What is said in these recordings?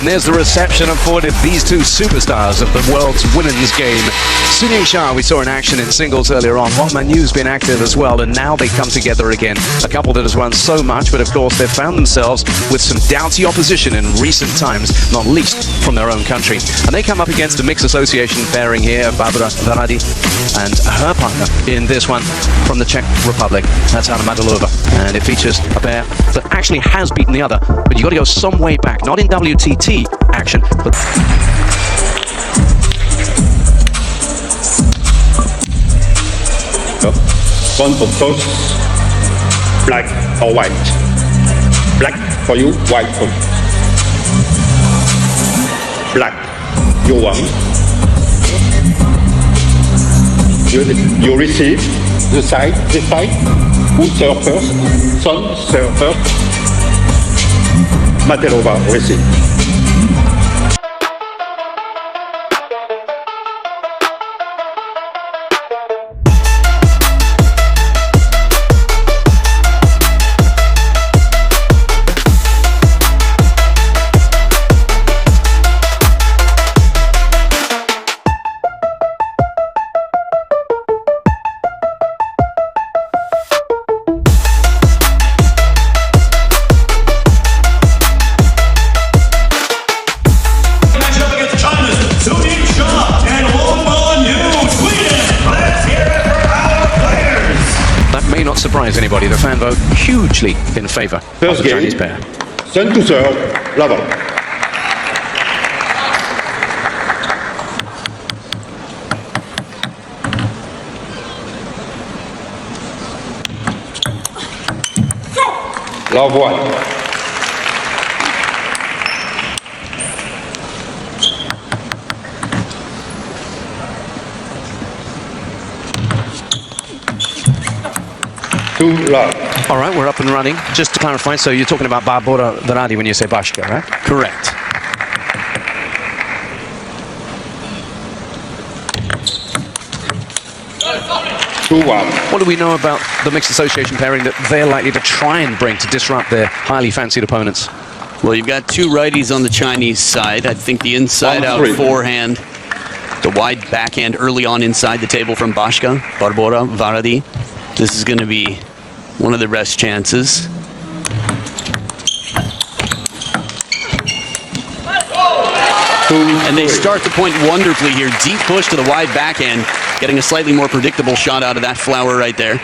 And there's the reception afforded these two superstars of the world's women's game. YINGSHA we saw in action in singles earlier on. MANYU's been active as well, and now they come together again. A couple that has run so much, but of course they've found themselves with some doughty opposition in recent times, not least from their own country. And they come up against a mixed association pairing here, VARADY and her partner in this one from the Czech Republic. That's MATELOVA. And it features a pair that actually has beaten the other, but you've got to go some way back, not in WTT action, but... One for toast, black or white. Black for you, white for me. Black, you won. You receive this side. Who serve first? Son serve first. MATELOVA receive. Not surprise anybody. The fan vote hugely in favor of the Chinese pair. Sun to serve, level. Love one. All right, we're up and running. Just to clarify, so you're talking about VARADY when you say Bashka, right? Correct. What do we know about the mixed association pairing that they're likely to try and bring to disrupt their highly fancied opponents? Well, you've got two righties on the Chinese side. I think the inside-out forehand, the wide backhand early on inside the table from Bashka, VARADY. This is going to be one of their best chances. And they start the point wonderfully here. Deep push to the wide backhand, getting a slightly more predictable shot out of that flower right there.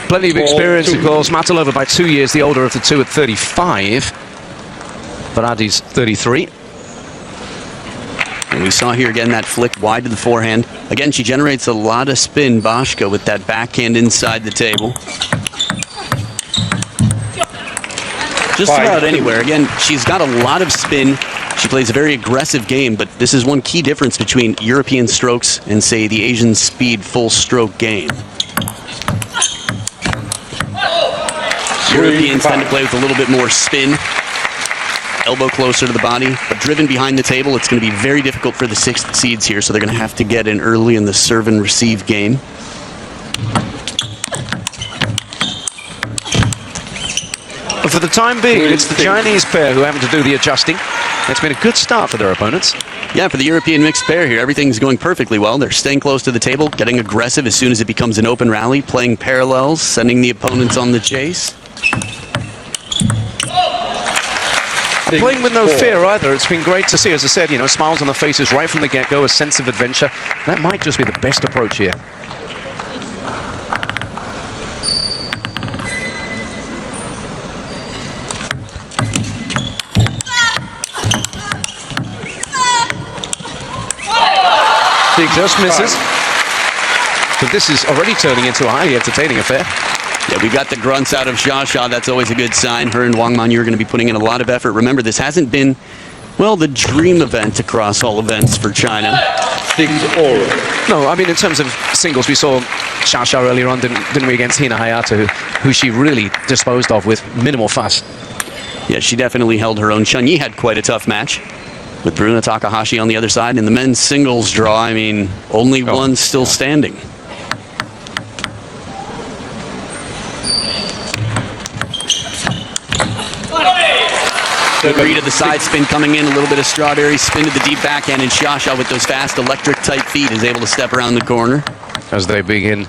Plenty of experience, of course. MATELOVA by 2 years, the older of the two at 35. VARADY's 33. And we saw here again that flick wide to the forehand. Again, she generates a lot of spin, Bashka, with that backhand inside the table. Just about anywhere. Again, she's got a lot of spin. She plays a very aggressive game, but this is one key difference between European strokes and, say, the Asian speed full stroke game. Europeans tend to play with a little bit more spin. Elbow closer to the body, but driven behind the table, it's going to be very difficult for the sixth seeds here, so they're going to have to get in early in the serve and receive game. But for the time being, it's the Chinese pair who are having to do the adjusting. It's been a good start for their opponents. Yeah, for the European mixed pair here, everything's going perfectly well. They're staying close to the table, getting aggressive as soon as it becomes an open rally, playing parallels, sending the opponents on the chase. Playing with no fear either. It's been great to see, as I said, you know, smiles on the faces right from the get-go, a sense of adventure. That might just be the best approach here. He just misses. But this is already turning into a highly entertaining affair. Yeah, we got the grunts out of SHATOU. That's always a good sign. Her and Wang MANYU are going to be putting in a lot of effort. Remember, this hasn't been, well, the dream event across all events for China. No, I mean, in terms of singles, we saw SHATOU earlier on, didn't we, against Hina Hayato, who she really disposed of with minimal fuss. Yeah, she definitely held her own. Chun-Yi had quite a tough match with Bruna Takahashi on the other side. In the men's singles draw, I mean, only one still standing. Good read of the side spin coming in, a little bit of strawberry spin to the deep backhand, and SHATOU with those fast electric type feet is able to step around the corner. As they begin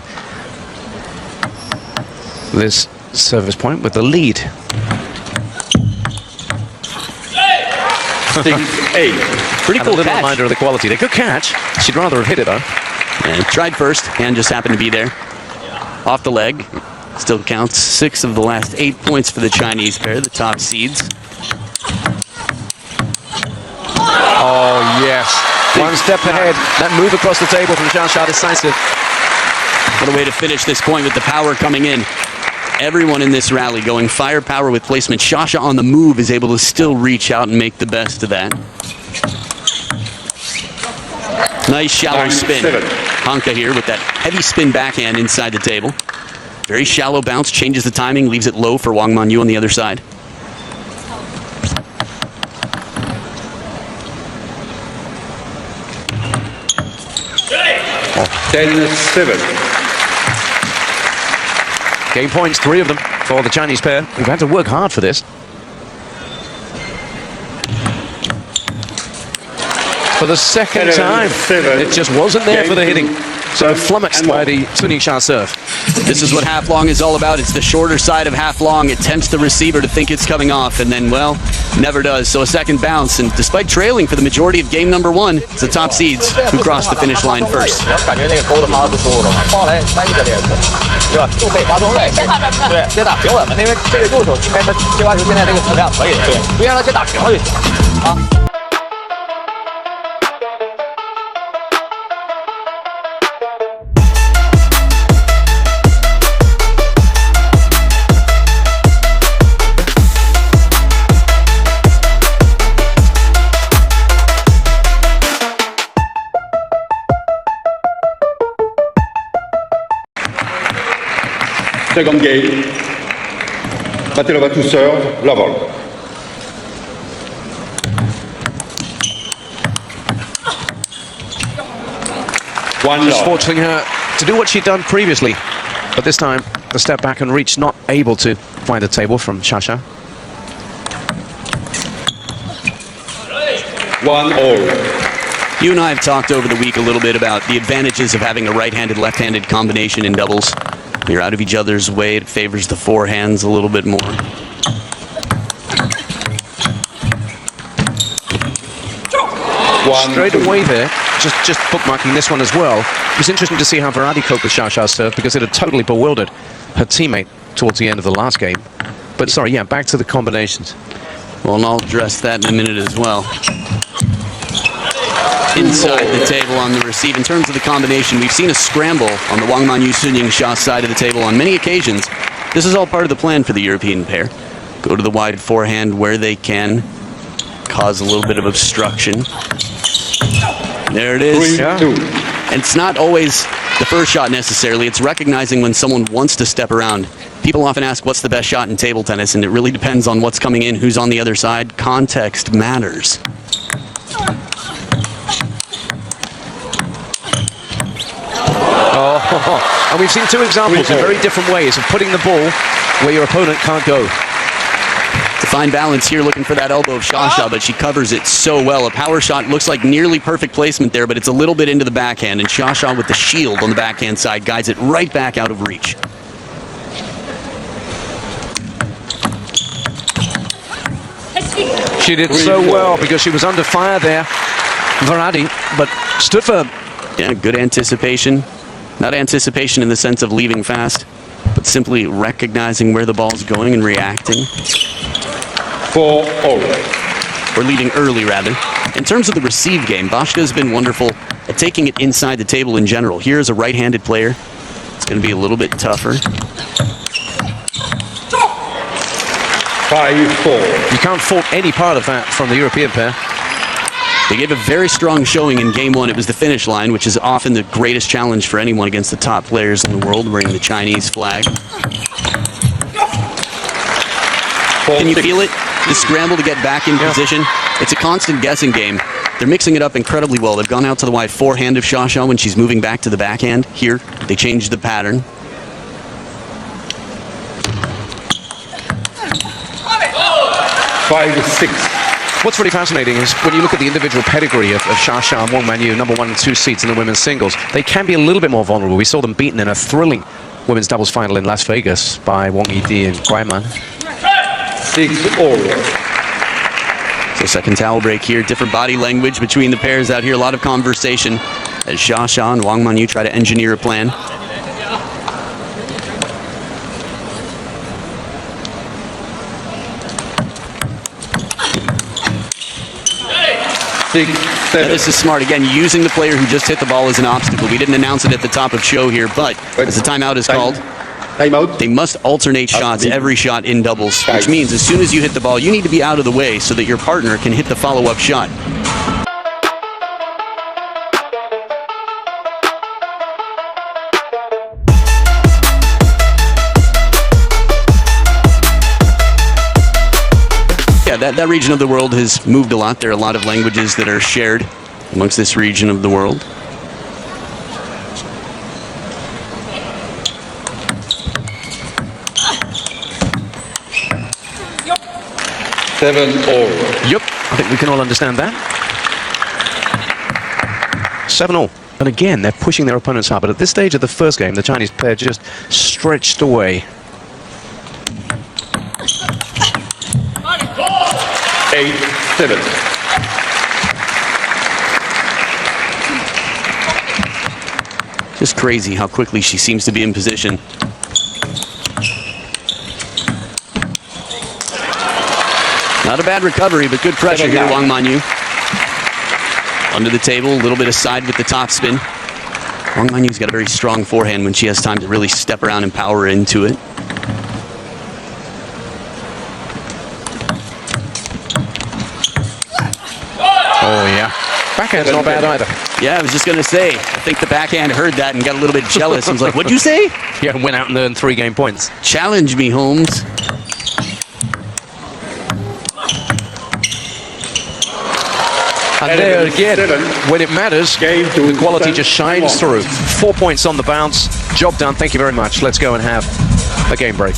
this service point with the lead. 6-8. Pretty cool little catch. reminder of the quality. They could catch. She'd rather have hit it though. And tried first, hand just happened to be there. Off the leg. Still counts 6 of the last 8 points for the Chinese pair, the top seeds. Oh, yes. One step ahead. That move across the table from SHATOU, decisive. What a way to finish this point with the power coming in. Everyone in this rally going firepower with placement. SHATOU on the move is able to still reach out and make the best of that. Nice shallow spin. Hanka here with that heavy spin backhand inside the table. Very shallow bounce, changes the timing, leaves it low for Wang MANYU on the other side. Oh, 10-7. Game points, 3 of them for the Chinese pair. We've had to work hard for this. For the second time, it just wasn't there for the hitting. So flummoxed by the YINGSHA serve. This is what half long is all about. It's the shorter side of half long. It tempts the receiver to think it's coming off, and then, well, never does. So a second bounce, and despite trailing for the majority of game number 1, it's the top seeds who crossed the finish line first. Second game. MATELOVA to serve, level. Just forcing her to do what she'd done previously. But this time, the step back and reach, not able to find the table from SHATOU. 1-all. You and I have talked over the week a little bit about the advantages of having a right-handed, left-handed combination in doubles. You're out of each other's way. It favors the forehands a little bit more. Straight away there, just bookmarking this one as well. It was interesting to see how VARADY coped with SHATOU's serve because it had totally bewildered her teammate towards the end of the last game. But sorry, yeah, back to the combinations. Well, and I'll address that in a minute as well. Inside the table on the receive. In terms of the combination, we've seen a scramble on the Wang MANYU YINGSHA side of the table on many occasions. This is all part of the plan for the European pair. Go to the wide forehand where they can, cause a little bit of obstruction. There it is. 3-2. And it's not always the first shot necessarily. It's recognizing when someone wants to step around. People often ask what's the best shot in table tennis, and it really depends on what's coming in, who's on the other side. Context matters. Oh, and we've seen 2 examples in very different ways of putting the ball where your opponent can't go. To find balance here, looking for that elbow of SHATOU, but she covers it so well. A power shot looks like nearly perfect placement there, but it's a little bit into the backhand, and SHATOU with the shield on the backhand side guides it right back out of reach. She did so well because she was under fire there, VARADY, but stood firm. Yeah, good anticipation. Not anticipation in the sense of leaving fast, but simply recognizing where the ball's going and reacting. 4-all. Or leading early, rather. In terms of the receive game, Bashka has been wonderful at taking it inside the table in general. Here as a right-handed player, it's going to be a little bit tougher. 5-4. You can't fault any part of that from the European pair. They gave a very strong showing in game 1. It was the finish line, which is often the greatest challenge for anyone against the top players in the world, wearing the Chinese flag. Can you feel it? The scramble to get back in position. It's a constant guessing game. They're mixing it up incredibly well. They've gone out to the wide forehand of SHATOU when she's moving back to the backhand. Here, they changed the pattern. 5-6. What's really fascinating is when you look at the individual pedigree of SHATOU and Wang MANYU, number 1 and 2 seeds in the women's singles, they can be a little bit more vulnerable. We saw them beaten in a thrilling women's doubles final in Las Vegas by Wang Yidi and Guaiman. 6-all. So second towel break here. Different body language between the pairs out here. A lot of conversation as SHATOU and Wang MANYU try to engineer a plan. This is smart. Again, using the player who just hit the ball as an obstacle. We didn't announce it at the top of show here, but as the timeout is called, they must alternate shots every shot in doubles, which means as soon as you hit the ball, you need to be out of the way so that your partner can hit the follow-up shot. Yeah, that region of the world has moved a lot. There are a lot of languages that are shared amongst this region of the world. Seven all. Yep, I think we can all understand that. 7-all. And again, they're pushing their opponents hard. But at this stage of the first game, the Chinese pair just stretched away. 8-7. Just crazy how quickly she seems to be in position. Not a bad recovery, but good pressure here, Wang MANYU. Under the table, a little bit aside with the topspin. Wang MANYU's got a very strong forehand when she has time to really step around and power into it. Oh, yeah. Backhand's not bad either. Yeah, I was just going to say, I think the backhand heard that and got a little bit jealous. I was like, what'd you say? Yeah, went out and earned 3 game points. Challenge me, Holmes. And there again, when it matters, the quality just shines through. 4 points on the bounce. Job done. Thank you very much. Let's go and have a game break.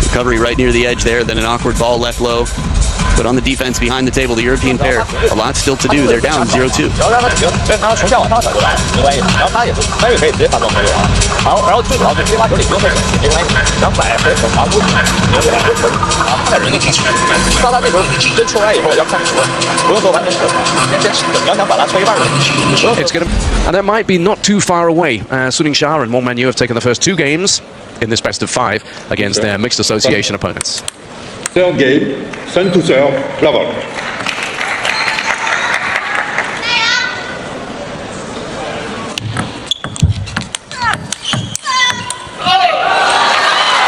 Recovery right near the edge there, then an awkward ball left low. But on the defense behind the table, the European pair, a lot still to do. They're down 0-2. It's gonna, and that might be not too far away. YINGSHA and Wang MANYU have taken the first 2 games in this best of 5 against their mixed association opponents. Third game, sun to serve, level.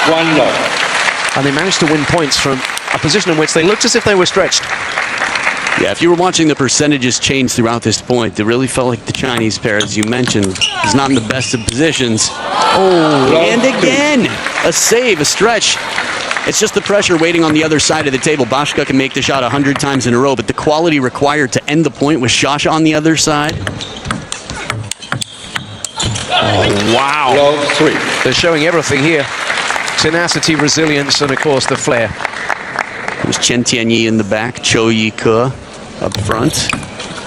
One love. And they managed to win points from a position in which they looked as if they were stretched. Yeah, if you were watching the percentages change throughout this point, it really felt like the Chinese pair, as you mentioned, is not in the best of positions. Oh, and again, a save, a stretch. It's just the pressure waiting on the other side of the table. Bashka can make the shot 100 times in a row, but the quality required to end the point with SHATOU on the other side. Oh, wow. Love 3. They're showing everything here. Tenacity, resilience, and of course the flair. It was Chen Tianyi in the back, Cho Yi-ke up front,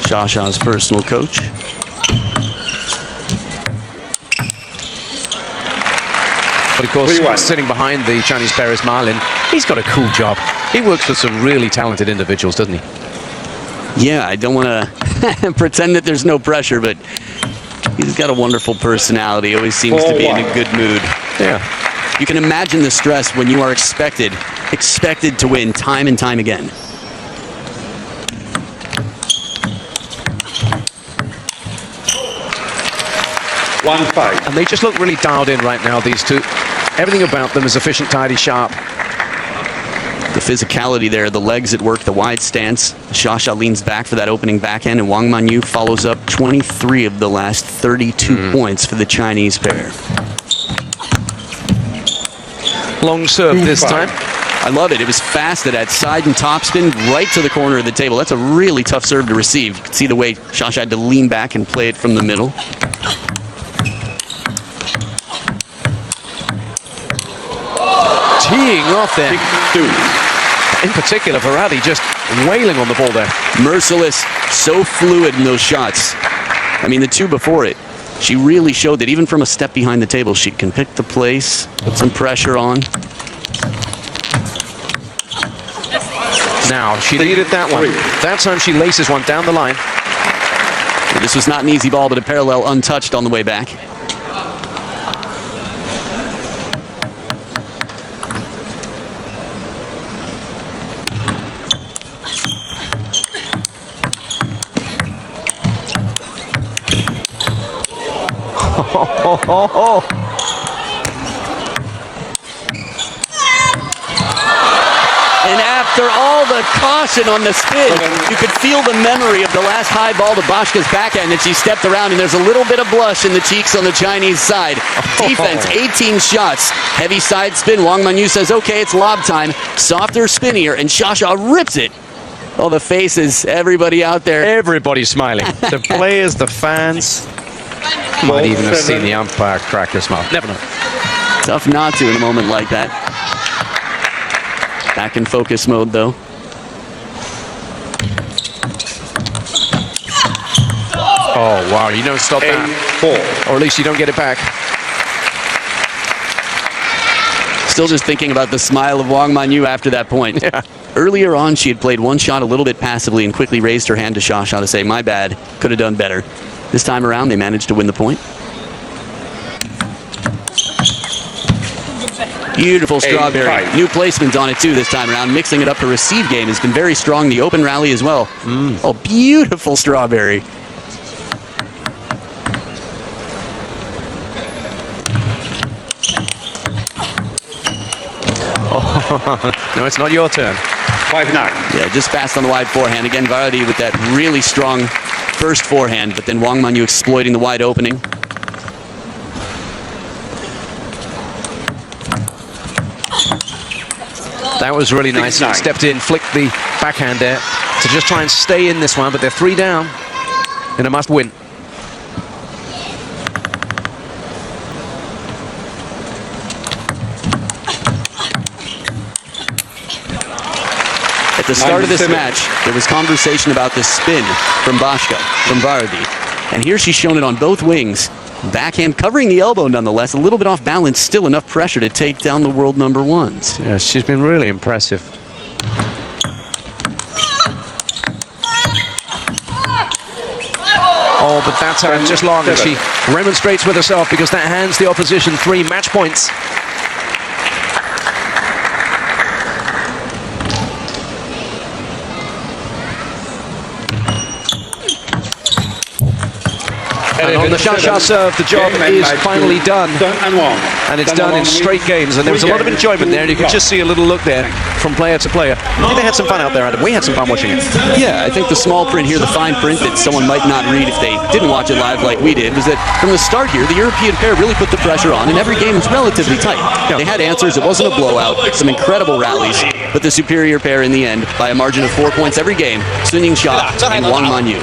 SHATOU's personal coach. But of course, sitting behind the Chinese pair is Marlin. He's got a cool job. He works with some really talented individuals, doesn't he? Yeah, I don't want to pretend that there's no pressure, but he's got a wonderful personality. Always seems to be in a good mood. Yeah. You can imagine the stress when you are expected to win time and time again. One fight. And they just look really dialed in right now, these two. Everything about them is efficient, tidy, sharp. The physicality there, the legs at work, the wide stance. SHATOU leans back for that opening backhand, and Wang MANYU follows up 23 of the last 32 points for the Chinese pair. Long serve this time. I love it. It was fast at that side and topspin right to the corner of the table. That's a really tough serve to receive. You can see the way SHATOU had to lean back and play it from the middle. Teeing off there. in particular, Varady just wailing on the ball there. Merciless, so fluid in those shots. I mean, the two before it, she really showed that even from a step behind the table, she can pick the place, put some pressure on. Now, she needed that one. That time she laces one down the line. This was not an easy ball, but a parallel untouched on the way back. And after all the caution on the spin, you could feel the memory of the last high ball to Bashka's backhand, and she stepped around, and there's a little bit of blush in the cheeks on the Chinese side. Defense, 18 shots. Heavy side spin. Wang MANYU says, okay, it's lob time. Softer, spinnier, and SHATOU rips it. Oh, the faces, everybody out there. Everybody's smiling. The players, the fans. Might even have seen the umpire crack his mouth. Never know. Tough not to in a moment like that. Back in focus mode, though. Oh, wow. You don't stop that. Or at least you don't get it back. Still just thinking about the smile of Wang MANYU after that point. Yeah. Earlier on, she had played one shot a little bit passively and quickly raised her hand to SHATOU to say, my bad, could have done better. This time around, they managed to win the point. Beautiful strawberry. New placements on it, too, this time around. Mixing it up. Her receive game has been very strong. The open rally as well. Oh, beautiful strawberry. Oh, no, it's not your turn. 5-9. Yeah, just fast on the wide forehand. Again, Varady with that really strong first forehand, but then Wang MANYU exploiting the wide opening. That was really nice. Stepped in, flicked the backhand there to just try and stay in this one, but they're 3 down in a must-win. At the start of this match, there was conversation about the spin from Bashka, from Varady. And here she's shown it on both wings. Backhand covering the elbow nonetheless, a little bit off balance, still enough pressure to take down the world number ones. Yeah, she's been really impressive. Oh, but that's just long, and she remonstrates with herself because that hands the opposition 3 match points. And on the SHATOU serve, the job is finally done. And it's done in straight games. And there was a lot of enjoyment there. And you could just see a little look there from player to player. I think they had some fun out there, Adam. We had some fun watching it. Yeah, I think the small print here, the fine print that someone might not read if they didn't watch it live like we did, was that from the start here, the European pair really put the pressure on. And every game was relatively tight. They had answers. It wasn't a blowout. Some incredible rallies. But the superior pair in the end, by a margin of 4 points every game, YINGSHA and Wang MANYU.